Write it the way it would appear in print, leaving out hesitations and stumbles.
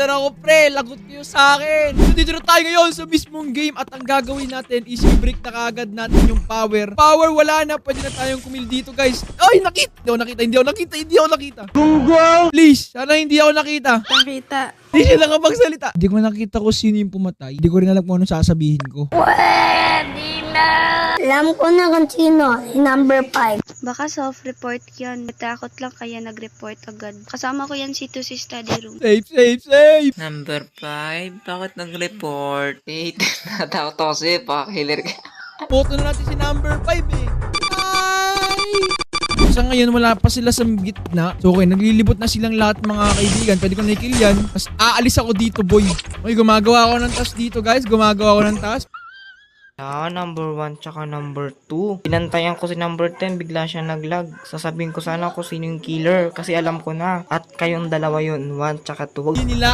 Butler ako, pre. Lagot kayo sa akin. Dito na tayo ngayon sa mismong game at ang gagawin natin is i-break na kagad natin yung power. Power, wala na. Pwede na tayong kumil dito, guys. Ay, nakita. Hindi ako nakita. Gunggong! Please, sana hindi ako nakita. Nakita. Hindi siya nakapagsalita. Hindi ko nakita kung sino yung pumatay. Hindi ko rin alam kung anong sasabihin ko. Alam ko na kung sino. Number 5. Baka self-report yan. Natakot lang kaya nag-report agad. Kasama ko yan si study room. Safe. Number 5, bakit nag-report? 8, natakot ako sa'yo, baka killer ka. Boto na natin si number 5 eh. Ay! Sa ngayon, wala pa sila sa gitna. So okay, naglilibot na silang lahat mga kaibigan. Pwede ko na-kill yan. Tapos aalis ako dito, boy. Okay, gumagawa ako ng task dito, guys. Gumagawa ako ng task. Number 1 tsaka number 2. Pinantayan ko si number 10, bigla siya naglag. Sasabihin ko sana kung sino yung killer kasi alam ko na. At kayong dalawa yun, 1 tsaka 2. Hindi nila